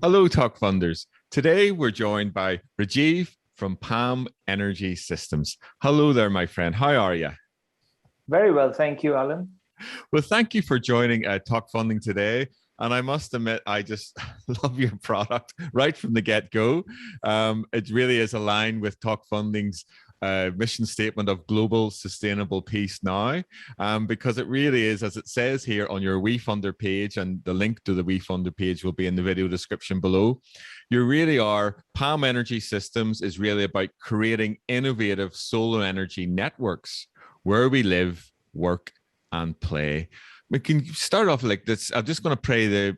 Hello, Talk Funders. Today we're joined by Rajiv from Palm Energy Systems. Hello there, my friend. How are you? Very well, thank you, Alan. Well, thank you for joining Talkfunding today. And I must admit, I just love your product right from the get-go. It really is aligned with Talkfunding's mission statement of global sustainable peace now, because it really is, as it says here on your WeFunder page, and the link to the WeFunder page will be in the video description below. You really are, Palm Energy Systems is really about creating innovative solar energy networks where we live, work, and play. We can start off like this. I'm just going to play the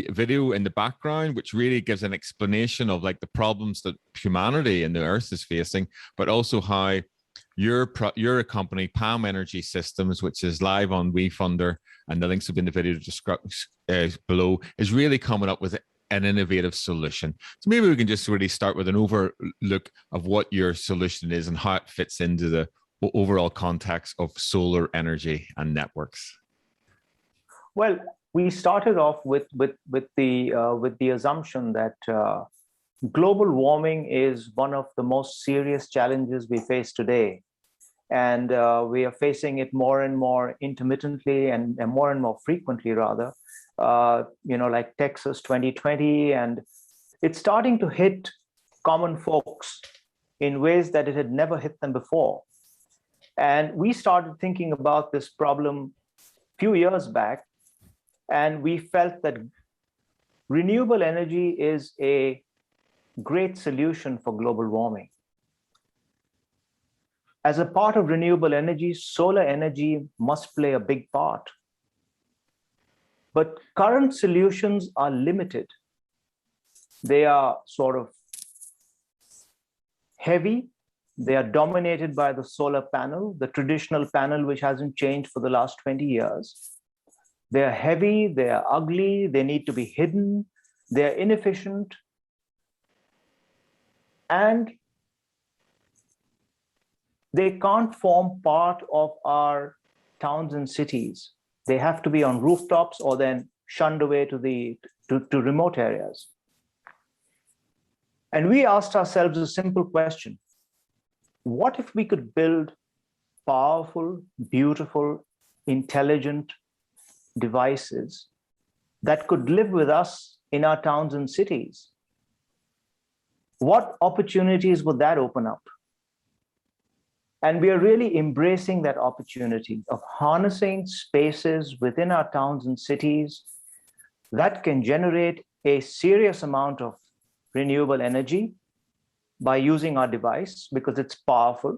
video in the background, which really gives an explanation of like the problems that humanity and the Earth is facing, but also how your company, Palm Energy Systems, which is live on WeFunder, and the links will be in the video below, is really coming up with an innovative solution. So maybe we can just really start with an overlook of what your solution is and how it fits into the overall context of solar energy and networks. Well, we started off with the assumption that global warming is one of the most serious challenges we face today, and we are facing it more and more intermittently and more frequently, rather. Like Texas 2020, and it's starting to hit common folks in ways that it had never hit them before. And we started thinking about this problem a few years back, and we felt that renewable energy is a great solution for global warming. As a part of renewable energy, solar energy must play a big part. But current solutions are limited. They are sort of heavy. They are dominated by the solar panel, the traditional panel, which hasn't changed for the last 20 years. They are heavy, they are ugly, they need to be hidden, they are inefficient. And they can't form part of our towns and cities. They have to be on rooftops or then shunned away to remote areas. And we asked ourselves a simple question. What if we could build powerful, beautiful, intelligent devices that could live with us in our towns and cities? What opportunities would that open up? And we are really embracing that opportunity of harnessing spaces within our towns and cities that can generate a serious amount of renewable energy by using our device because it's powerful.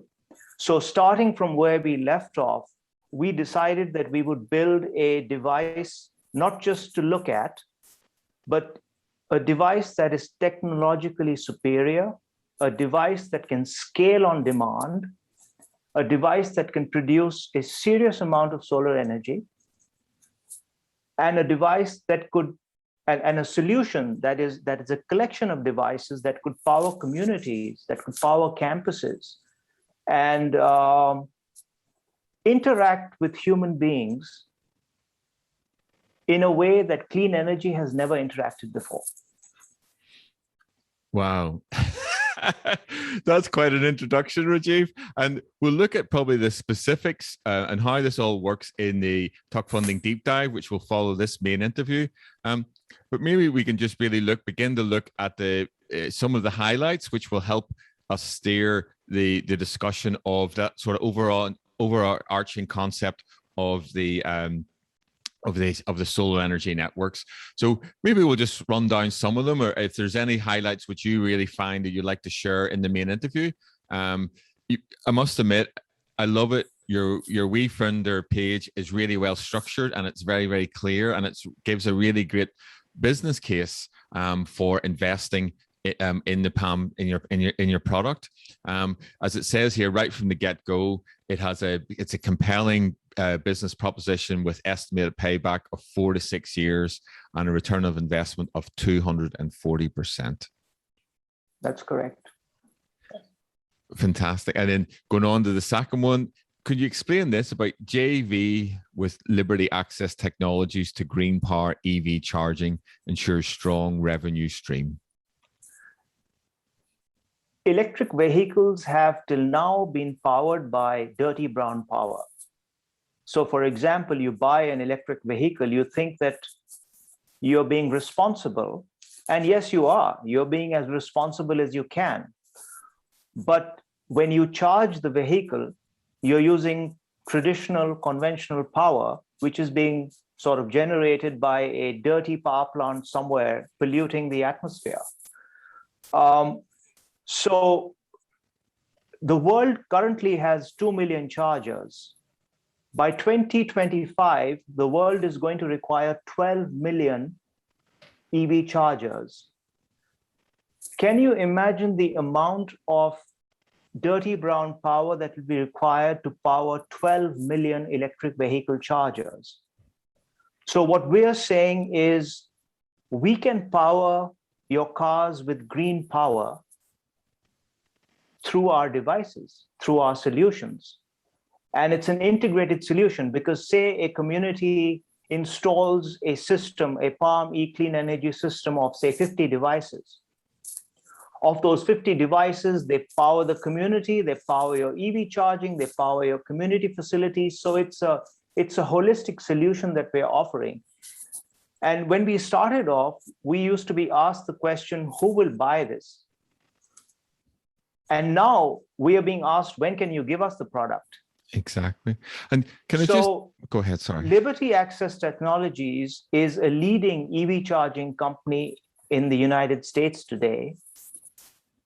So starting from where we left off, we decided that we would build a device not just to look at, but a device that is technologically superior, a device that can scale on demand, a device that can produce a serious amount of solar energy, and a device that could, and a solution that is a collection of devices that could power communities, that could power campuses, and interact with human beings in a way that clean energy has never interacted before. Wow. That's quite an introduction, Rajiv. And we'll look at probably the specifics and how this all works in the Talkfunding deep dive, which will follow this main interview. But maybe we can just really begin to look at the some of the highlights, which will help us steer the discussion of that sort of overarching concept of the solar energy networks. So maybe we'll just run down some of them, or if there's any highlights which you really find that you'd like to share in the main interview. I must admit, I love it. Your WeFunder page is really well structured, and it's very, very clear, and it gives a really great business case for investing in the Palm in your product. As it says here, right from the get-go, it's a compelling business proposition with estimated payback of 4 to 6 years and a return of investment of 240%. That's correct. Fantastic. And then going on to the second one, could you explain this about JV with Liberty Access Technologies to green power EV charging ensures strong revenue stream? Electric vehicles have till now been powered by dirty brown power. So for example, you buy an electric vehicle, you think that you're being responsible. And yes, you are. You're being as responsible as you can. But when you charge the vehicle, you're using traditional conventional power, which is being sort of generated by a dirty power plant somewhere polluting the atmosphere. So the world currently has 2 million chargers. By 2025, the world is going to require 12 million EV chargers. Can you imagine the amount of dirty brown power that will be required to power 12 million electric vehicle chargers? So what we're saying is we can power your cars with green power through our devices, through our solutions. And it's an integrated solution because say a community installs a system, a Palm E-Clean Energy system of say 50 devices. Of those 50 devices, they power the community, they power your EV charging, they power your community facilities. So it's a holistic solution that we're offering. And when we started off, we used to be asked the question, who will buy this? And now we are being asked, when can you give us the product? Exactly. And can I just go ahead? Sorry. Liberty Access Technologies is a leading EV charging company in the United States today.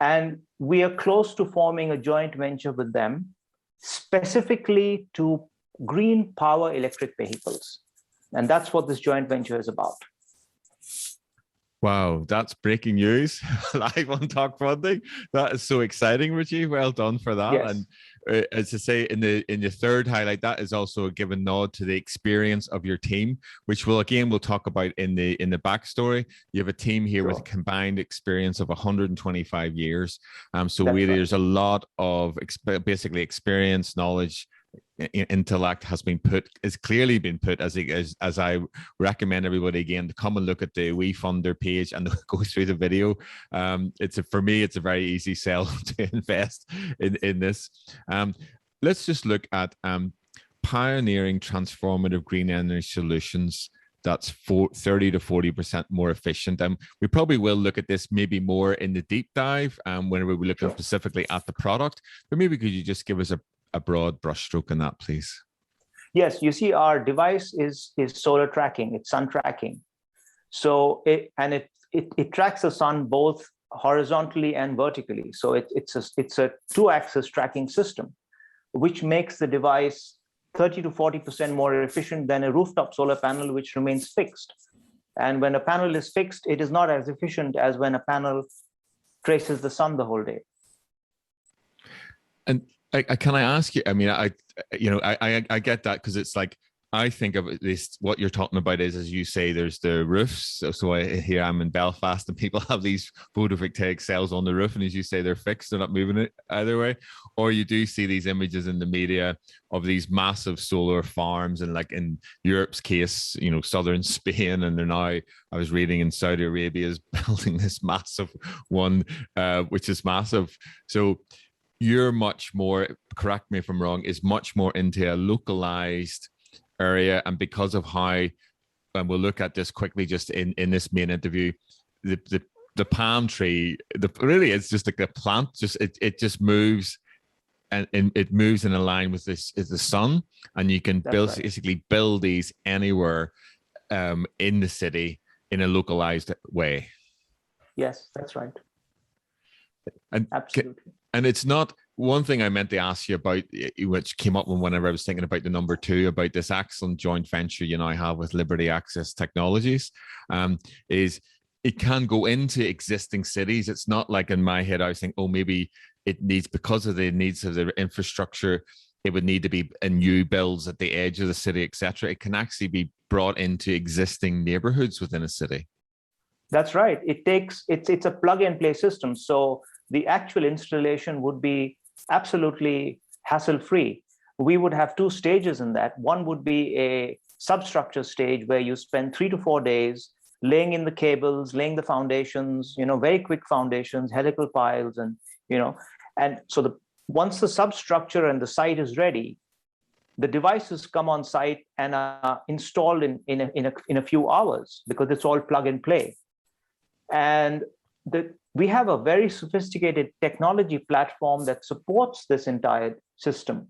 And we are close to forming a joint venture with them, specifically to green power electric vehicles. And that's what this joint venture is about. Wow, that's breaking news live on Talkfunding. That is so exciting, Rajiv. Well done for that. Yes. And as I say, in the third highlight, that is also a given nod to the experience of your team, which we'll talk about in the backstory. You have a team here with a combined experience of 125 years. So really, there's a lot of basically experience, knowledge, intellect has clearly been put, as I recommend everybody again to come and look at the WeFunder page and go through the video. For me it's a very easy sell to invest in this. Let's just look at pioneering transformative green energy solutions that's 30 to 40% more efficient. We probably will look at this maybe more in the deep dive whenever we're looking specifically at the product, but maybe could you just give us a broad brushstroke on that, please? Yes, you see, our device is solar tracking, it's sun tracking. So it tracks the sun both horizontally and vertically. So it's a 2-axis tracking system, which makes the device 30 to 40% more efficient than a rooftop solar panel, which remains fixed. And when a panel is fixed, it is not as efficient as when a panel traces the sun the whole day. And can I ask you? I mean, I get that, because it's like, I think of this, what you're talking about is, as you say, there's the roofs. So here I'm in Belfast and people have these photovoltaic cells on the roof. And as you say, they're fixed, they're not moving it either way. Or you do see these images in the media of these massive solar farms, and like in Europe's case, southern Spain. And they're now, I was reading, in Saudi Arabia is building this massive one, which is massive. So you're much more, correct me if I'm wrong, is much more into a localized area. And because of how, and we'll look at this quickly just in this main interview, the palm tree, really it's just like the plant, it just moves, and it moves in a line with the sun, and you can basically build these anywhere in the city in a localized way. Yes, that's right. And absolutely. And it's not, one thing I meant to ask you about, which came up whenever I was thinking about the number 2, about this excellent joint venture you now have with Liberty Access Technologies, is it can go into existing cities. It's not like, in my head, I was thinking, oh, maybe it needs, because of the needs of the infrastructure, it would need to be in new builds at the edge of the city, etc. It can actually be brought into existing neighborhoods within a city. That's right. It's a plug and play system. So the actual installation would be absolutely hassle-free. we would have two stages in that. One would be a substructure stage where you spend 3 to 4 days laying in the cables, laying the foundations, very quick foundations, helical piles, and and so once the substructure and the site is ready, the devices come on site and are installed in a few hours, because it's all plug and play. And we have a very sophisticated technology platform that supports this entire system.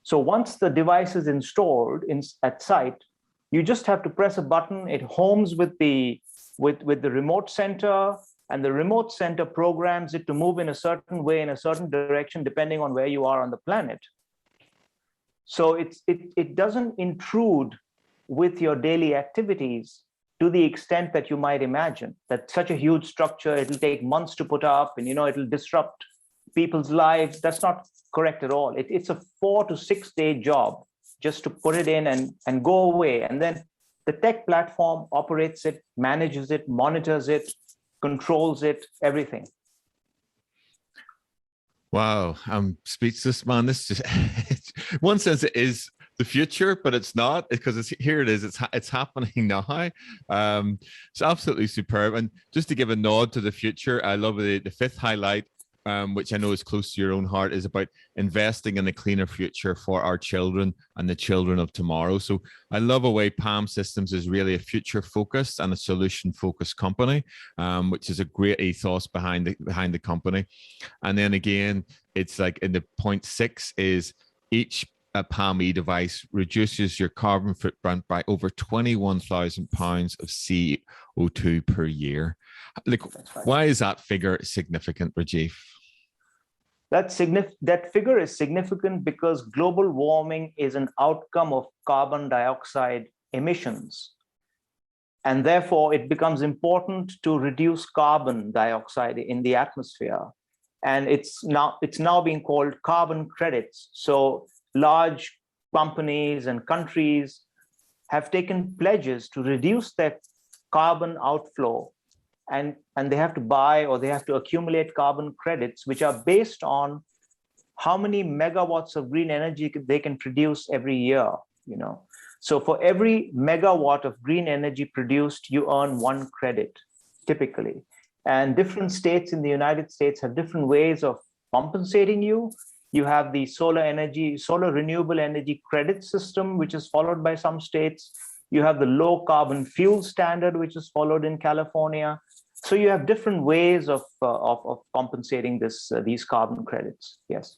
So once the device is installed at site, you just have to press a button. It homes with the remote center, and the remote center programs it to move in a certain way, in a certain direction, depending on where you are on the planet. So it doesn't intrude with your daily activities to the extent that you might imagine, that such a huge structure, it'll take months to put up, and it'll disrupt people's lives. That's not correct at all. It's a 4 to 6 day job just to put it in and go away. And then the tech platform operates it, manages it, monitors it, controls it, everything. Wow, I'm speechless, man. This just, one sense it is the future, but it's not, because here it is. It's happening now. It's absolutely superb. And just to give a nod to the future, I love the fifth highlight, which I know is close to your own heart, is about investing in a cleaner future for our children and the children of tomorrow. So I love a way Palm Systems is really a future focused and a solution focused company, which is a great ethos behind the company. And then again, it's like in the point 6 is each Palm E device reduces your carbon footprint by over 21,000 pounds of CO2 per year. Like, right. Why is that figure significant, Rajiv? That figure is significant because global warming is an outcome of carbon dioxide emissions. And therefore, it becomes important to reduce carbon dioxide in the atmosphere. And it's now being called carbon credits. So large companies and countries have taken pledges to reduce their carbon outflow, and they have to buy or they have to accumulate carbon credits, which are based on how many megawatts of green energy they can produce every year. So for every megawatt of green energy produced, you earn 1 credit typically. And different states in the United States have different ways of compensating you. You have the solar renewable energy credit system, which is followed by some states. You have the low carbon fuel standard, which is followed in California. So you have different ways of compensating these carbon credits. Yes.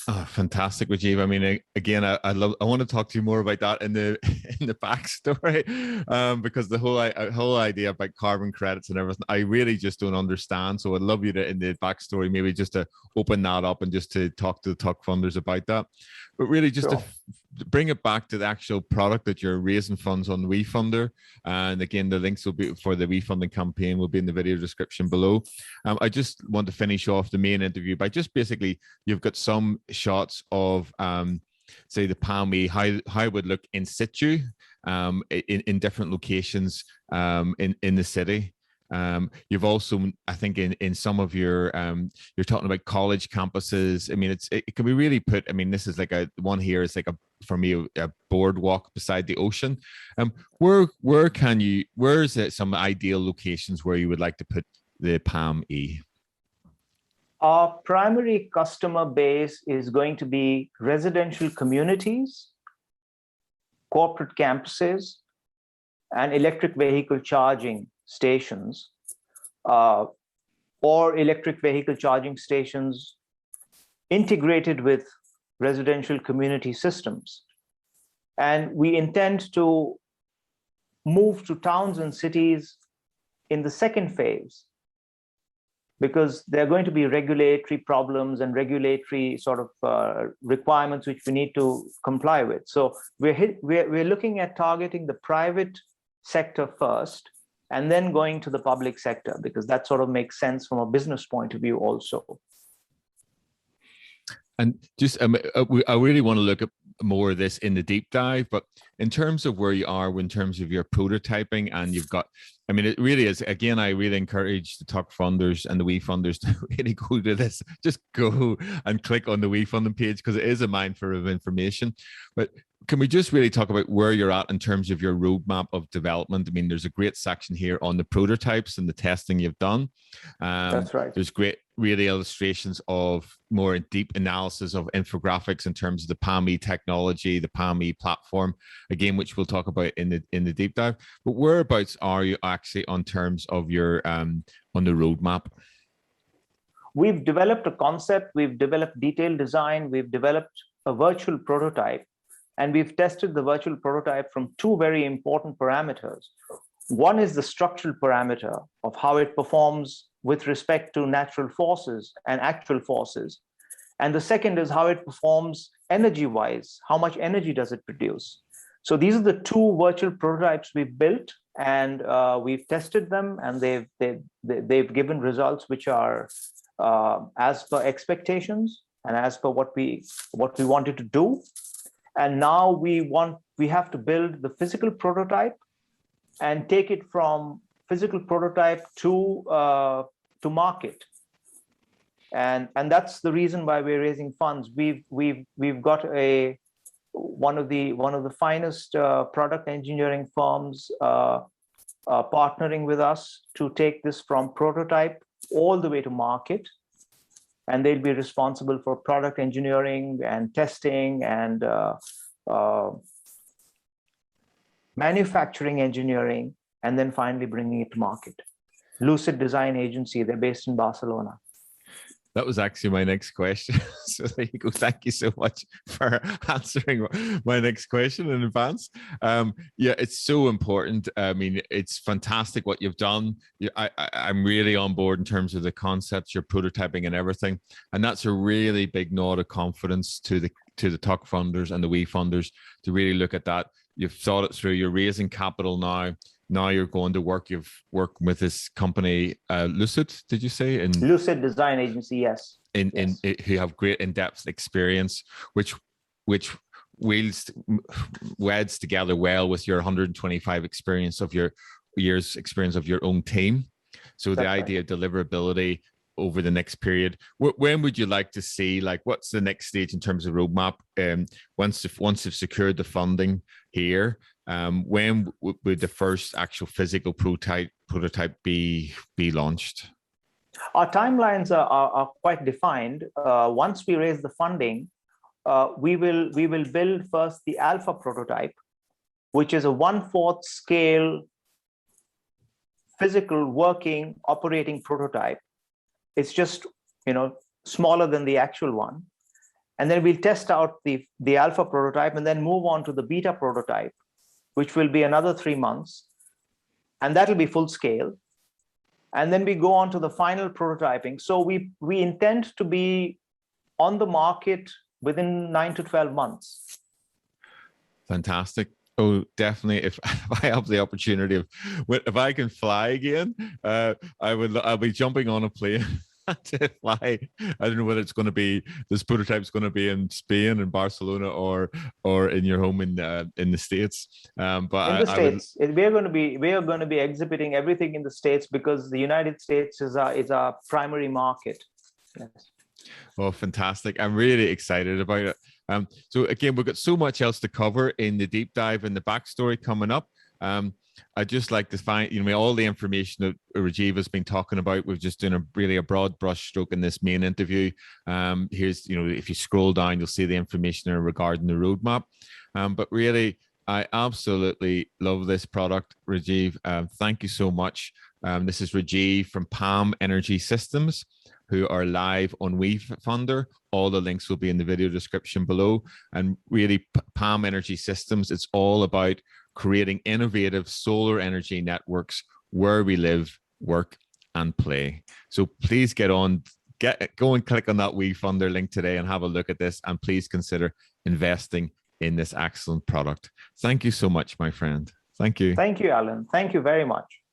Oh, fantastic, Rajiv. I mean, again, I want to talk to you more about that in the backstory, because the whole idea about carbon credits and everything, I really just don't understand. So I'd love you to, in the backstory, maybe just to open that up and just to talk to the Talk funders about that. But really just sure. To bring it back to the actual product that you're raising funds on WeFunder. And again, the links will be for the WeFunding campaign will be in the video description below. I just want to finish off the main interview by just basically, you've got some shots of, say, the Palm E, how it would look in situ, in different locations in the city. You've also, I think, in some of your, you're talking about college campuses. I mean, it can be really put. I mean, this is like one here is like for me a boardwalk beside the ocean. Where is it some ideal locations where you would like to put the Palm E? Our primary customer base is going to be residential communities, corporate campuses, and electric vehicle charging stations, or electric vehicle charging stations integrated with residential community systems. And we intend to move to towns and cities in the second phase, because there are going to be regulatory problems and regulatory sort of requirements which we need to comply with. So we're looking at targeting the private sector first, and then going to the public sector, because that sort of makes sense from a business point of view also. And just, I really want to look at more of this in the deep dive, but in terms of where you are, in terms of your prototyping, and you've got, I mean, it really is, again, I really encourage the Talk funders and the We funders to really go to this, just go and click on the We Funding page, because it is a minefield of information. But can we just really talk about where you're at in terms of your roadmap of development? I mean, there's a great section here on the prototypes and the testing you've done. That's right. There's great, really, illustrations of more deep analysis of infographics in terms of the PAME technology, the PAME platform, again, which we'll talk about in the deep dive. But whereabouts are you actually on terms of your on the roadmap? We've developed a concept, we've developed detailed design, we've developed a virtual prototype, and we've tested the virtual prototype from two very important parameters. One is the structural parameter of how it performs with respect to natural forces and actual forces. And the second is how it performs energy-wise. How much energy does it produce? So these are the two virtual prototypes we've built, and we've tested them, and they've given results which are as per expectations and as per what we wanted to do. And now we have to build the physical prototype and take it from physical prototype to market. And that's the reason why we're raising funds. We've got one of the finest product engineering firms partnering with us to take this from prototype all the way to market. And they'll be responsible for product engineering and testing and manufacturing engineering, and then finally bringing it to market. Lucid Design Agency, they're based in Barcelona. That was actually my next question. So there you go. Thank you so much for answering my next question in advance. Yeah, it's so important. I mean, it's fantastic what you've done. I'm really on board in terms of the concepts, your prototyping and everything. And that's a really big nod of confidence to the Talk funders and the We funders to really look at that. You've thought it through. You're raising capital now. Now you're going to work. You've worked with this company, Lucid, did you say? In Lucid Design Agency, yes. Who have great in-depth experience, which weds together well with your 125 experience of your years experience of your own team. So the idea of deliverability over the next period. When would you like to see, like, what's the next stage in terms of roadmap? Once you've secured the funding here, when would the first actual physical prototype be launched? Our timelines are quite defined. Once we raise the funding, we will build first the alpha prototype, which is a 1/4 scale physical working operating prototype. It's just, smaller than the actual one. And then we'll test out the alpha prototype and then move on to the beta prototype, which will be another 3 months. And that'll be full scale. And then we go on to the final prototyping. So we intend to be on the market within 9 to 12 months. Fantastic. Oh, definitely. If I have the opportunity if I can fly again, I'll be jumping on a plane to fly. I don't know whether it's going to be, this prototype's going to be in Spain, in Barcelona, or in your home in the States. But in the States, we are going to be exhibiting everything in the States because the United States is our primary market. Yes. Oh, fantastic. I'm really excited about it. So again, we've got so much else to cover in the deep dive and the backstory coming up. I'd just like to find, all the information that Rajiv has been talking about. We've just done a broad brush stroke in this main interview. Here's, if you scroll down, you'll see the information regarding the roadmap. But really, I absolutely love this product, Rajiv. Thank you so much. This is Rajiv from Palm Energy Systems, who are live on WeFunder. All the links will be in the video description below. And really, Palm Energy Systems, it's all about creating innovative solar energy networks where we live, work, and play. So please go and click on that WeFunder link today and have a look at this. And please consider investing in this excellent product. Thank you so much, my friend. Thank you. Thank you, Alan. Thank you very much.